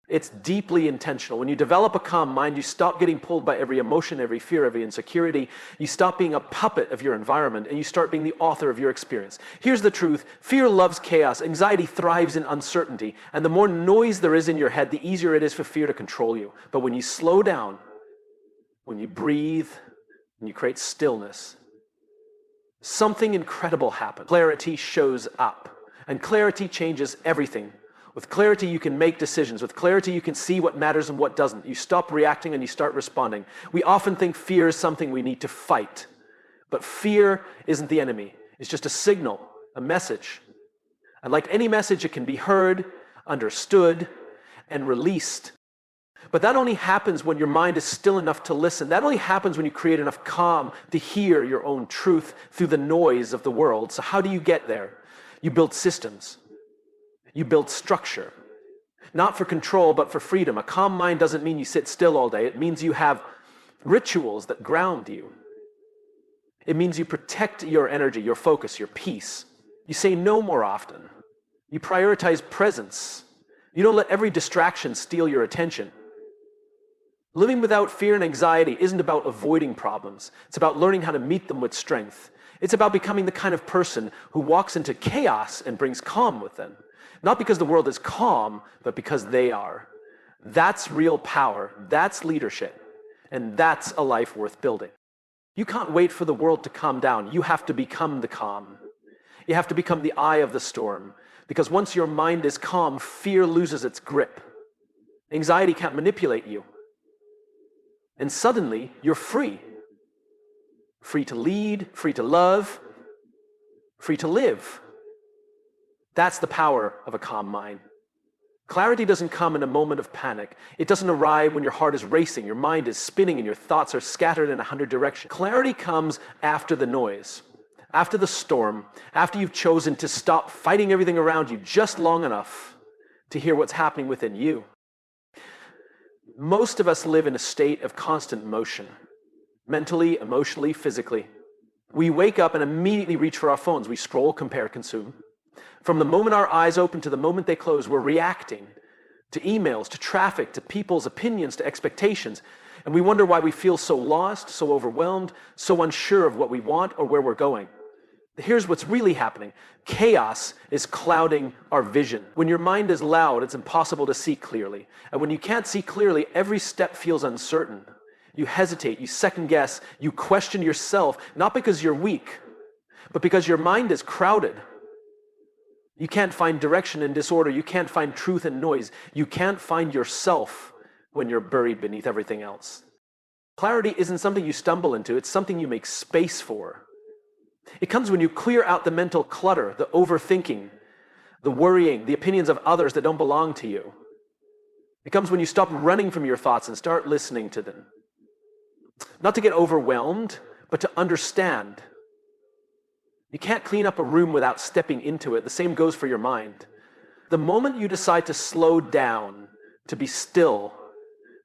It's deeply intentional. When you develop a calm mind, you stop getting pulled by every emotion, every fear, every insecurity. You stop being a puppet of your environment, and you start being the author of your experience. Here's the truth. Fear loves chaos. Anxiety thrives in uncertainty. And the more noise there is in your head, the easier it is for fear to control you. But when you slow down, when you breathe, when you create stillness, something incredible happens. Clarity shows up. And clarity changes everything. With clarity, you can make decisions. With clarity, you can see what matters and what doesn't. You stop reacting and you start responding. We often think fear is something we need to fight. But fear isn't the enemy. It's just a signal, a message. And like any message, it can be heard, understood, and released. But that only happens when your mind is still enough to listen. That only happens when you create enough calm to hear your own truth through the noise of the world. So how do you get there? You build systems. You build structure, not for control, but for freedom. A calm mind doesn't mean you sit still all day. It means you have rituals that ground you. It means you protect your energy, your focus, your peace. You say no more often. You prioritize presence. You don't let every distraction steal your attention. Living without fear and anxiety isn't about avoiding problems. It's about learning how to meet them with strength. It's about becoming the kind of person who walks into chaos and brings calm with them. Not because the world is calm, but because they are. That's real power. That's leadership. And that's a life worth building. You can't wait for the world to calm down. You have to become the calm. You have to become the eye of the storm. Because once your mind is calm, fear loses its grip. Anxiety can't manipulate you. And suddenly, you're free. Free to lead, free to love, free to live. That's the power of a calm mind. Clarity doesn't come in a moment of panic. It doesn't arrive when your heart is racing, your mind is spinning, and your thoughts are scattered in 100 directions. Clarity comes after the noise, after the storm, after you've chosen to stop fighting everything around you just long enough to hear what's happening within you. Most of us live in a state of constant motion, mentally, emotionally, physically. We wake up and immediately reach for our phones. We scroll, compare, consume. From the moment our eyes open to the moment they close, we're reacting to emails, to traffic, to people's opinions, to expectations. And we wonder why we feel so lost, so overwhelmed, so unsure of what we want or where we're going. Here's what's really happening. Chaos is clouding our vision. When your mind is loud, it's impossible to see clearly. And when you can't see clearly, every step feels uncertain. You hesitate, you second guess, you question yourself, not because you're weak, but because your mind is crowded. You can't find direction in disorder. You can't find truth in noise. You can't find yourself when you're buried beneath everything else. Clarity isn't something you stumble into. It's something you make space for. It comes when you clear out the mental clutter, the overthinking, the worrying, the opinions of others that don't belong to you. It comes when you stop running from your thoughts and start listening to them. Not to get overwhelmed, but to understand. You can't clean up a room without stepping into it. The same goes for your mind. The moment you decide to slow down, to be still,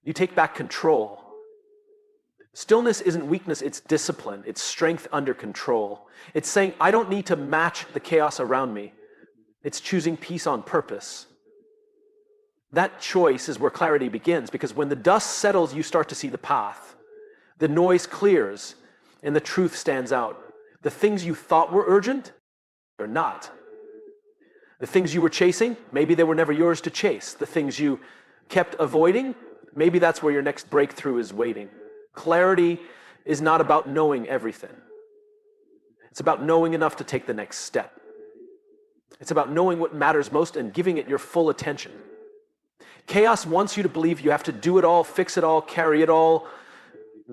you take back control. Stillness isn't weakness, it's discipline. It's strength under control. It's saying, I don't need to match the chaos around me. It's choosing peace on purpose. That choice is where clarity begins, because when the dust settles, you start to see the path. The noise clears, and the truth stands out. The things you thought were urgent, they're not. The things you were chasing, maybe they were never yours to chase. The things you kept avoiding, maybe that's where your next breakthrough is waiting. Clarity is not about knowing everything. It's about knowing enough to take the next step. It's about knowing what matters most and giving it your full attention. Chaos wants you to believe you have to do it all, fix it all, carry it all,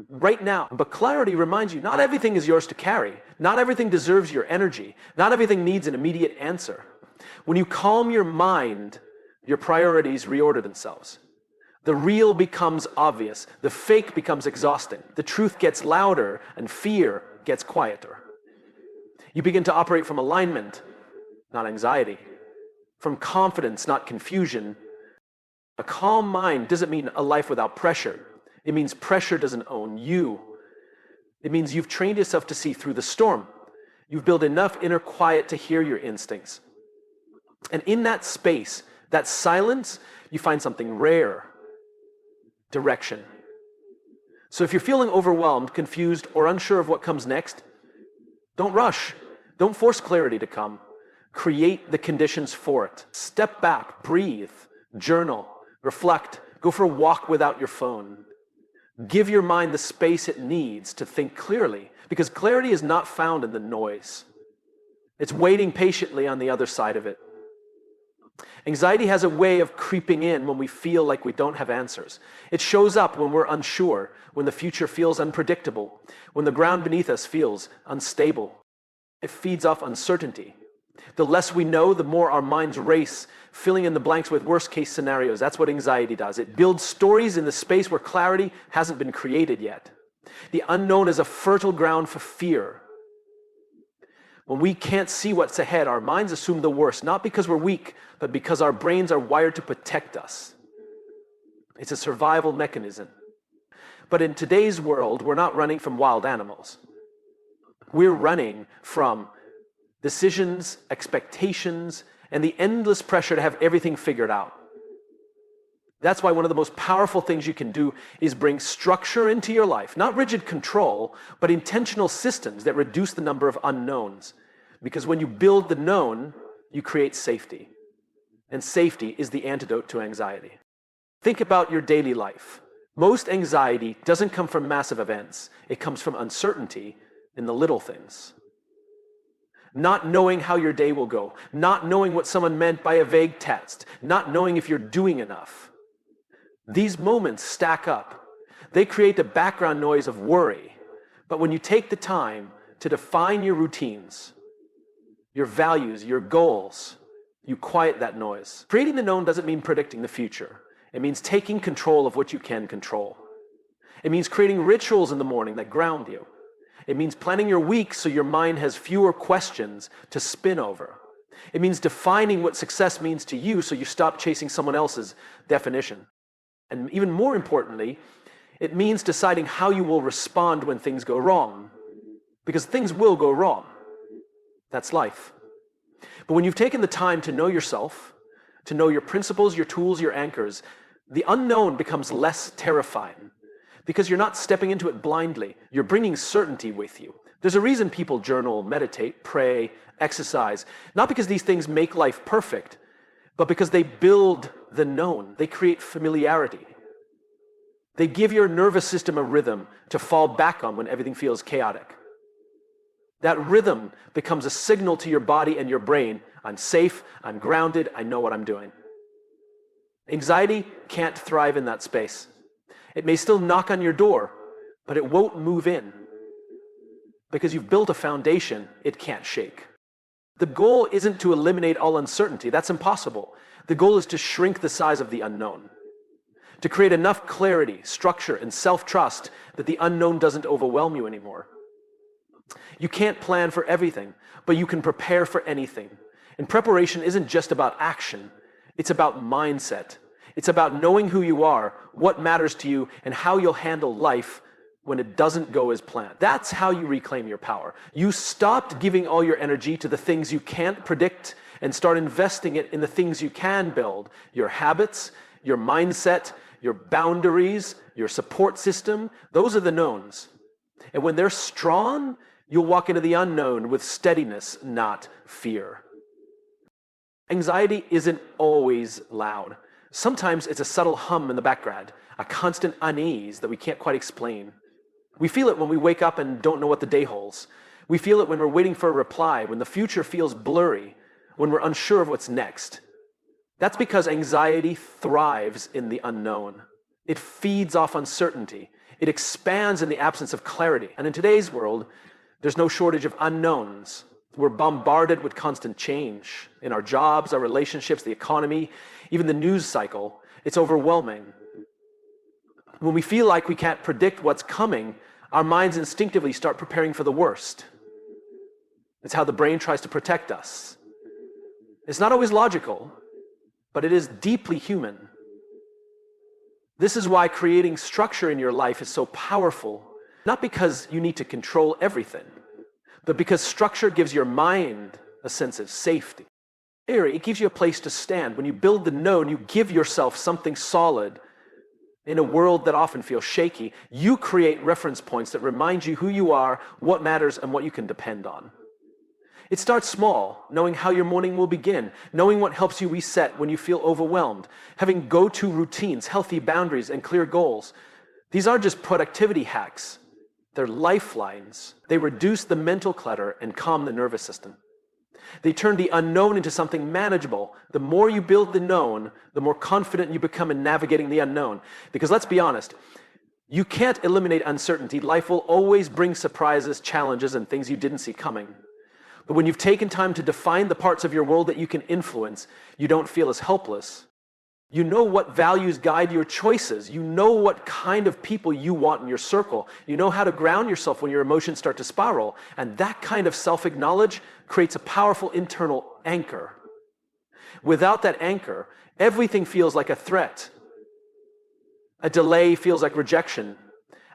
right now. But clarity reminds you, not everything is yours to carry. Not everything deserves your energy. Not everything needs an immediate answer. When you calm your mind, your priorities reorder themselves. The real becomes obvious. The fake becomes exhausting. The truth gets louder and fear gets quieter. You begin to operate from alignment, not anxiety. From confidence, not confusion. A calm mind doesn't mean a life without pressure. It means pressure doesn't own you. It means you've trained yourself to see through the storm. You've built enough inner quiet to hear your instincts. And in that space, that silence, you find something rare: direction. So if you're feeling overwhelmed, confused, or unsure of what comes next, don't rush. Don't force clarity to come. Create the conditions for it. Step back, breathe, journal, reflect, go for a walk without your phone. Give your mind the space it needs to think clearly, because clarity is not found in the noise. It's waiting patiently on the other side of it. Anxiety has a way of creeping in when we feel like we don't have answers. It shows up when we're unsure, when the future feels unpredictable, when the ground beneath us feels unstable. It feeds off uncertainty. The less we know, the more our minds race, filling in the blanks with worst-case scenarios. That's what anxiety does. It builds stories in the space where clarity hasn't been created yet. The unknown is a fertile ground for fear. When we can't see what's ahead, our minds assume the worst, not because we're weak, but because our brains are wired to protect us. It's a survival mechanism. But in today's world, we're not running from wild animals. We're running from decisions, expectations, and the endless pressure to have everything figured out. That's why one of the most powerful things you can do is bring structure into your life. Not rigid control, but intentional systems that reduce the number of unknowns. Because when you build the known, you create safety. And safety is the antidote to anxiety. Think about your daily life. Most anxiety doesn't come from massive events. It comes from uncertainty in the little things. Not knowing how your day will go. Not knowing what someone meant by a vague text. Not knowing if you're doing enough. These moments stack up. They create the background noise of worry. But when you take the time to define your routines, your values, your goals, you quiet that noise. Creating the known doesn't mean predicting the future. It means taking control of what you can control. It means creating rituals in the morning that ground you. It means planning your week so your mind has fewer questions to spin over. It means defining what success means to you so you stop chasing someone else's definition. And even more importantly, it means deciding how you will respond when things go wrong. Because things will go wrong. That's life. But when you've taken the time to know yourself, to know your principles, your tools, your anchors, the unknown becomes less terrifying. Because you're not stepping into it blindly. You're bringing certainty with you. There's a reason people journal, meditate, pray, exercise. Not because these things make life perfect, but because they build the known. They create familiarity. They give your nervous system a rhythm to fall back on when everything feels chaotic. That rhythm becomes a signal to your body and your brain. I'm safe, I'm grounded, I know what I'm doing. Anxiety can't thrive in that space. It may still knock on your door, but it won't move in. Because you've built a foundation it can't shake. The goal isn't to eliminate all uncertainty. That's impossible. The goal is to shrink the size of the unknown. To create enough clarity, structure, and self-trust that the unknown doesn't overwhelm you anymore. You can't plan for everything, but you can prepare for anything. And preparation isn't just about action. It's about mindset. It's about knowing who you are, what matters to you, and how you'll handle life when it doesn't go as planned. That's how you reclaim your power. You stopped giving all your energy to the things you can't predict and start investing it in the things you can build. Your habits, your mindset, your boundaries, your support system. Those are the knowns. And when they're strong, you'll walk into the unknown with steadiness, not fear. Anxiety isn't always loud. Sometimes it's a subtle hum in the background, a constant unease that we can't quite explain. We feel it when we wake up and don't know what the day holds. We feel it when we're waiting for a reply, when the future feels blurry, when we're unsure of what's next. That's because anxiety thrives in the unknown. It feeds off uncertainty. It expands in the absence of clarity. And in today's world, there's no shortage of unknowns. We're bombarded with constant change in our jobs, our relationships, the economy, even the news cycle. It's overwhelming. When we feel like we can't predict what's coming, our minds instinctively start preparing for the worst. It's how the brain tries to protect us. It's not always logical, but it is deeply human. This is why creating structure in your life is so powerful, not because you need to control everything, but because structure gives your mind a sense of safety. It gives you a place to stand. When you build the known, you give yourself something solid. In a world that often feels shaky, you create reference points that remind you who you are, what matters, and what you can depend on. It starts small, knowing how your morning will begin, knowing what helps you reset when you feel overwhelmed, having go-to routines, healthy boundaries, and clear goals. These aren't just productivity hacks. They're lifelines. They reduce the mental clutter and calm the nervous system. They turn the unknown into something manageable. The more you build the known, the more confident you become in navigating the unknown. Because let's be honest, you can't eliminate uncertainty. Life will always bring surprises, challenges, and things you didn't see coming. But when you've taken time to define the parts of your world that you can influence, you don't feel as helpless. You know what values guide your choices. You know what kind of people you want in your circle. You know how to ground yourself when your emotions start to spiral. And that kind of self-acknowledge creates a powerful internal anchor. Without that anchor, everything feels like a threat. A delay feels like rejection.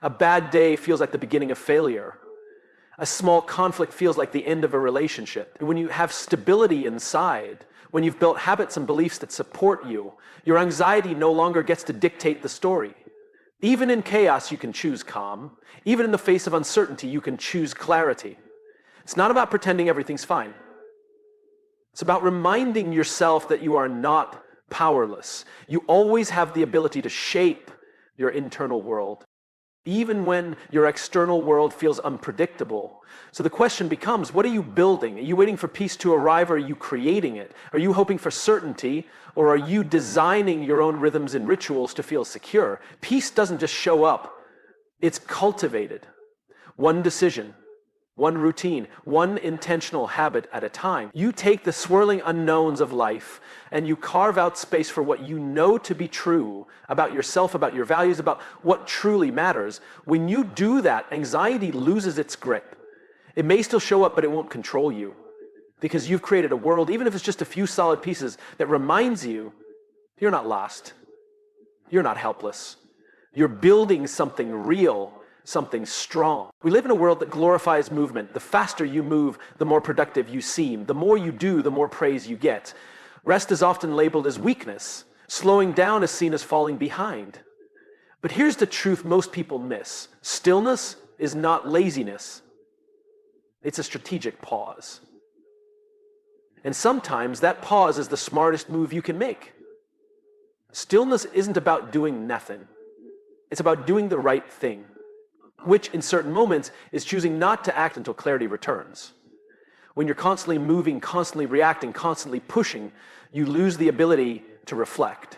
A bad day feels like the beginning of failure. A small conflict feels like the end of a relationship. When you have stability inside, when you've built habits and beliefs that support you, your anxiety no longer gets to dictate the story. Even in chaos, you can choose calm. Even in the face of uncertainty, you can choose clarity. It's not about pretending everything's fine. It's about reminding yourself that you are not powerless. You always have the ability to shape your internal world, even when your external world feels unpredictable. So the question becomes, what are you building? Are you waiting for peace to arrive, or are you creating it? Are you hoping for certainty, or are you designing your own rhythms and rituals to feel secure? Peace doesn't just show up. It's cultivated. One decision, one routine, one intentional habit at a time. You take the swirling unknowns of life and you carve out space for what you know to be true about yourself, about your values, about what truly matters. When you do that, anxiety loses its grip. It may still show up, but it won't control you, because you've created a world, even if it's just a few solid pieces, that reminds you you're not lost. You're not helpless. You're building something real, something strong. We live in a world that glorifies movement. The faster you move, the more productive you seem. The more you do, the more praise you get. Rest is often labeled as weakness. Slowing down is seen as falling behind. But here's the truth most people miss. Stillness is not laziness. It's a strategic pause. And sometimes that pause is the smartest move you can make. Stillness isn't about doing nothing. It's about doing the right thing, which in certain moments is choosing not to act until clarity returns. When you're constantly moving, constantly reacting, constantly pushing, you lose the ability to reflect.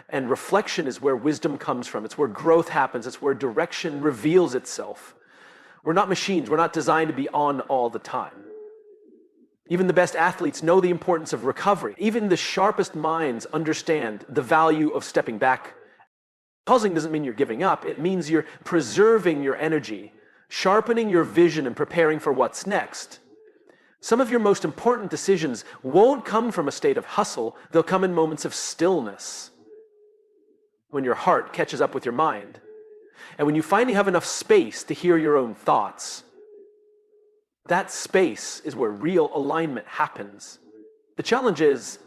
And reflection is where wisdom comes from. It's where growth happens. It's where direction reveals itself. We're not machines. We're not designed to be on all the time. Even the best athletes know the importance of recovery. Even the sharpest minds understand the value of stepping back. Pausing doesn't mean you're giving up. It means you're preserving your energy, sharpening your vision, and preparing for what's next. Some of your most important decisions won't come from a state of hustle. They'll come in moments of stillness, when your heart catches up with your mind, and when you finally have enough space to hear your own thoughts. That space is where real alignment happens. The challenge is,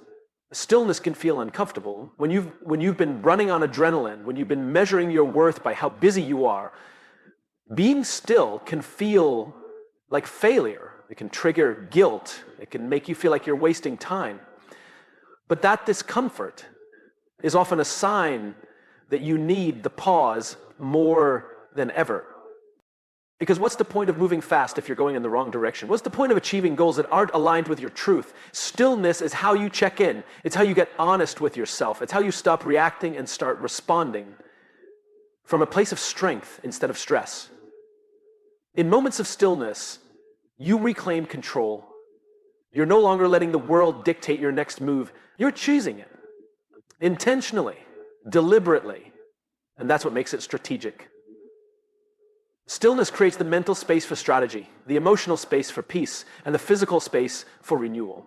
stillness can feel uncomfortable. When you've been running on adrenaline, when you've been measuring your worth by how busy you are, being still can feel like failure. It can trigger guilt. It can make you feel like you're wasting time. But that discomfort is often a sign that you need the pause more than ever. Because what's the point of moving fast if you're going in the wrong direction? What's the point of achieving goals that aren't aligned with your truth? Stillness is how you check in. It's how you get honest with yourself. It's how you stop reacting and start responding from a place of strength instead of stress. In moments of stillness, you reclaim control. You're no longer letting the world dictate your next move. You're choosing it intentionally, deliberately, and that's what makes it strategic. Stillness creates the mental space for strategy, the emotional space for peace, and the physical space for renewal.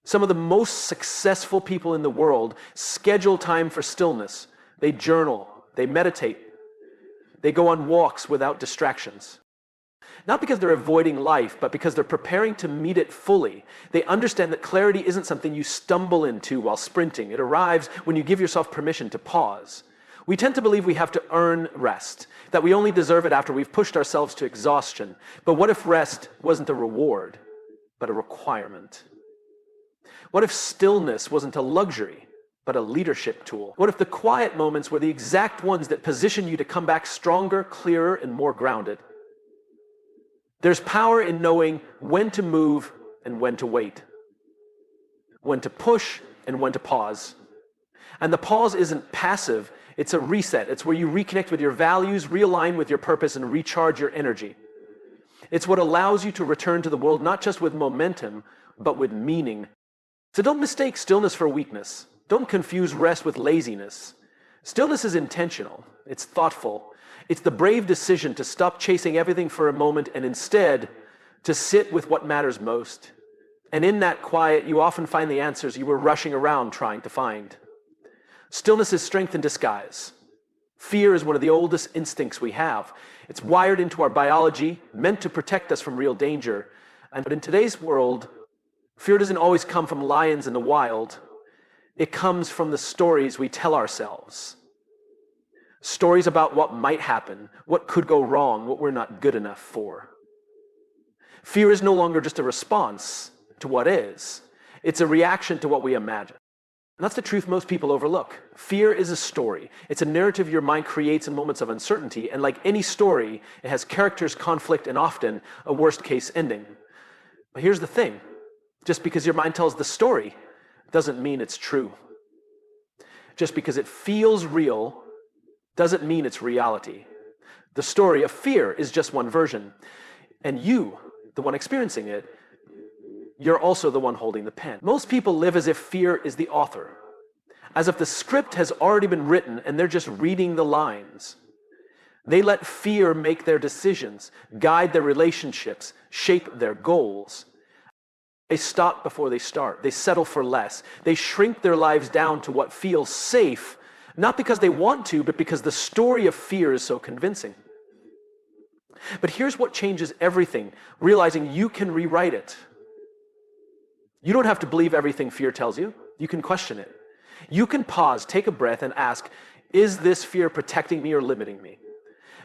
Some of the most successful people in the world schedule time for stillness. They journal, they meditate, they go on walks without distractions. Not because they're avoiding life, but because they're preparing to meet it fully. They understand that clarity isn't something you stumble into while sprinting. It arrives when you give yourself permission to pause. We tend to believe we have to earn rest, that we only deserve it after we've pushed ourselves to exhaustion. But what if rest wasn't a reward, but a requirement? What if stillness wasn't a luxury, but a leadership tool? What if the quiet moments were the exact ones that position you to come back stronger, clearer, and more grounded? There's power in knowing when to move and when to wait, when to push and when to pause. And the pause isn't passive, it's a reset. It's where you reconnect with your values, realign with your purpose, and recharge your energy. It's what allows you to return to the world not just with momentum, but with meaning. So don't mistake stillness for weakness. Don't confuse rest with laziness. Stillness is intentional. It's thoughtful. It's the brave decision to stop chasing everything for a moment and instead to sit with what matters most. And in that quiet, you often find the answers you were rushing around trying to find. Stillness is strength in disguise. Fear is one of the oldest instincts we have. It's wired into our biology, meant to protect us from real danger. But in today's world, fear doesn't always come from lions in the wild. It comes from the stories we tell ourselves. Stories about what might happen, what could go wrong, what we're not good enough for. Fear is no longer just a response to what is. It's a reaction to what we imagine. And that's the truth most people overlook. Fear is a story. It's a narrative your mind creates in moments of uncertainty, and like any story, it has characters, conflict, and often a worst-case ending. But here's the thing. Just because your mind tells the story doesn't mean it's true. Just because it feels real doesn't mean it's reality. The story of fear is just one version. And you, the one experiencing it, you're also the one holding the pen. Most people live as if fear is the author, as if the script has already been written and they're just reading the lines. They let fear make their decisions, guide their relationships, shape their goals. They stop before they start. They settle for less. They shrink their lives down to what feels safe, not because they want to, but because the story of fear is so convincing. But here's what changes everything, realizing you can rewrite it. You don't have to believe everything fear tells you. You can question it. You can pause, take a breath, and ask, is this fear protecting me or limiting me?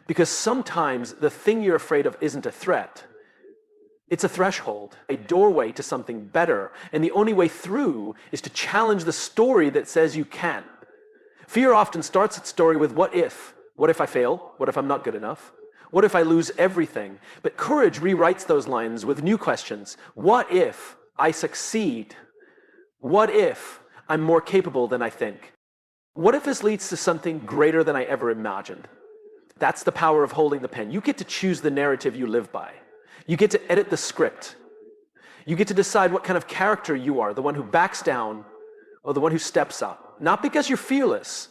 Because sometimes the thing you're afraid of isn't a threat. It's a threshold, a doorway to something better. And the only way through is to challenge the story that says you can't. Fear often starts its story with what if? What if I fail? What if I'm not good enough? What if I lose everything? But courage rewrites those lines with new questions. What if I succeed? What if I'm more capable than I think? What if this leads to something greater than I ever imagined? That's the power of holding the pen. You get to choose the narrative you live by. You get to edit the script. You get to decide what kind of character you are, the one who backs down or the one who steps up. Not because you're fearless,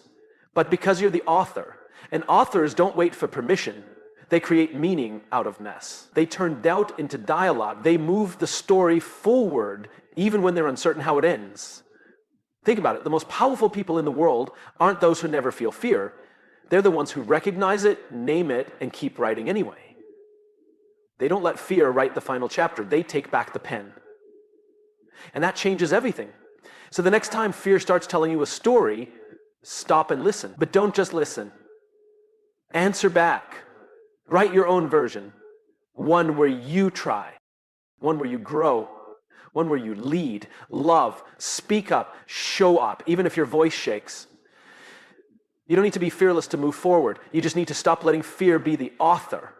but because you're the author. And authors don't wait for permission. They create meaning out of mess. They turn doubt into dialogue. They move the story forward, even when they're uncertain how it ends. Think about it. The most powerful people in the world aren't those who never feel fear. They're the ones who recognize it, name it, and keep writing anyway. They don't let fear write the final chapter. They take back the pen. And that changes everything. So the next time fear starts telling you a story, stop and listen. But don't just listen. Answer back. Write your own version. One where you try. One where you grow. One where you lead, love, speak up, show up, even if your voice shakes. You don't need to be fearless to move forward. You just need to stop letting fear be the author.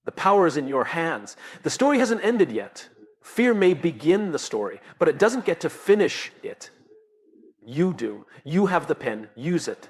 The power is in your hands. The story hasn't ended yet. Fear may begin the story, but it doesn't get to finish it. You do. You have the pen. Use it.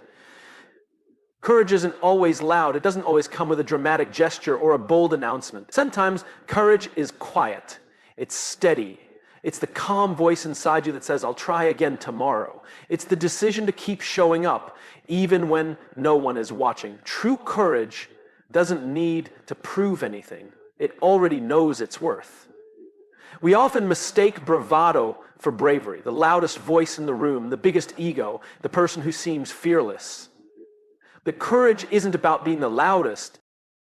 Courage isn't always loud. It doesn't always come with a dramatic gesture or a bold announcement. Sometimes courage is quiet. It's steady. It's the calm voice inside you that says, I'll try again tomorrow. It's the decision to keep showing up, even when no one is watching. True courage doesn't need to prove anything. It already knows its worth. We often mistake bravado for bravery, the loudest voice in the room, the biggest ego, the person who seems fearless. But courage isn't about being the loudest.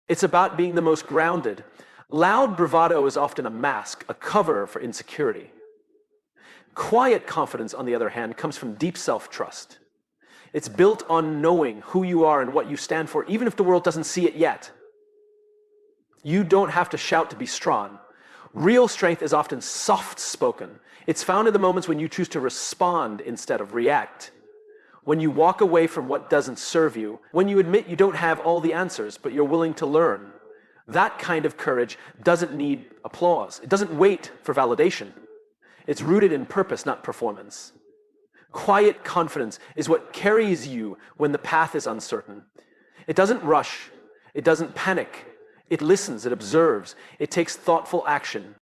It's about being the most grounded. Loud bravado is often a mask, a cover for insecurity. Quiet confidence, on the other hand, comes from deep self-trust. It's built on knowing who you are and what you stand for, even if the world doesn't see it yet. You don't have to shout to be strong. Real strength is often soft-spoken. It's found in the moments when you choose to respond instead of react. When you walk away from what doesn't serve you. When you admit you don't have all the answers, but you're willing to learn. That kind of courage doesn't need applause. It doesn't wait for validation. It's rooted in purpose, not performance. Quiet confidence is what carries you when the path is uncertain. It doesn't rush. It doesn't panic. It listens. It observes. It takes thoughtful action.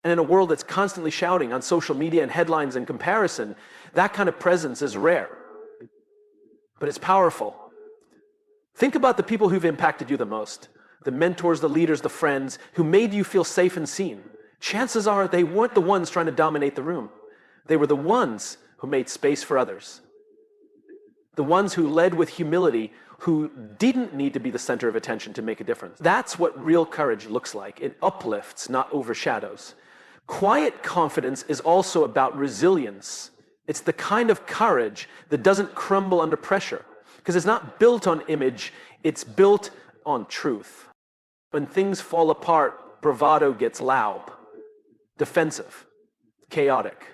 And in a world that's constantly shouting on social media and headlines and comparison, that kind of presence is rare. But it's powerful. Think about the people who've impacted you the most. The mentors, the leaders, the friends who made you feel safe and seen. Chances are they weren't the ones trying to dominate the room. They were the ones who made space for others. The ones who led with humility, who didn't need to be the center of attention to make a difference. That's what real courage looks like. It uplifts, not overshadows. Quiet confidence is also about resilience. It's the kind of courage that doesn't crumble under pressure, because it's not built on image, it's built on truth. When things fall apart, bravado gets loud, defensive, chaotic.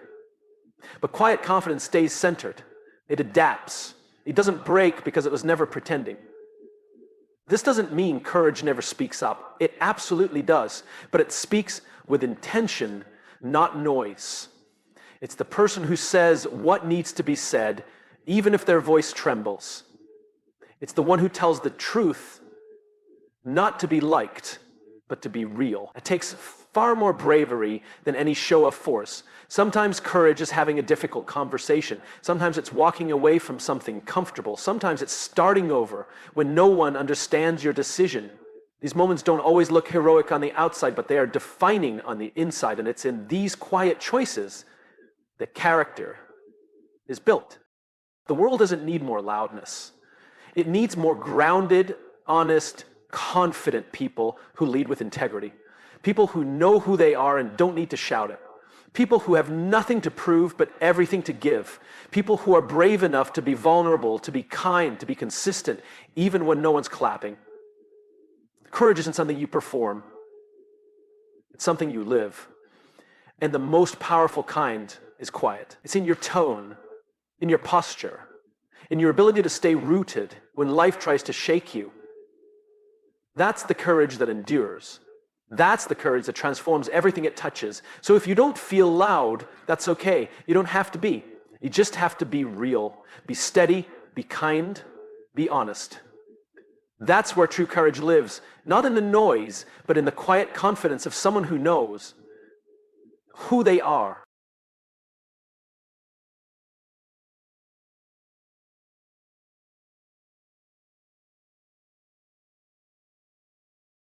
But quiet confidence stays centered. It adapts. It doesn't break because it was never pretending. This doesn't mean courage never speaks up. It absolutely does, but it speaks with intention, not noise. It's the person who says what needs to be said, even if their voice trembles. It's the one who tells the truth, not to be liked, but to be real. It takes far more bravery than any show of force. Sometimes courage is having a difficult conversation. Sometimes it's walking away from something comfortable. Sometimes it's starting over when no one understands your decision. These moments don't always look heroic on the outside, but they are defining on the inside. And it's in these quiet choices that character is built. The world doesn't need more loudness. It needs more grounded, honest, confident people who lead with integrity. People who know who they are and don't need to shout it. People who have nothing to prove but everything to give. People who are brave enough to be vulnerable, to be kind, to be consistent, even when no one's clapping. Courage isn't something you perform. It's something you live. And the most powerful kind is quiet. It's in your tone, in your posture, in your ability to stay rooted when life tries to shake you. That's the courage that endures. That's the courage that transforms everything it touches. So if you don't feel loud, that's okay. You don't have to be. You just have to be real. Be steady, be kind, be honest. That's where true courage lives, not in the noise, but in the quiet confidence of someone who knows who they are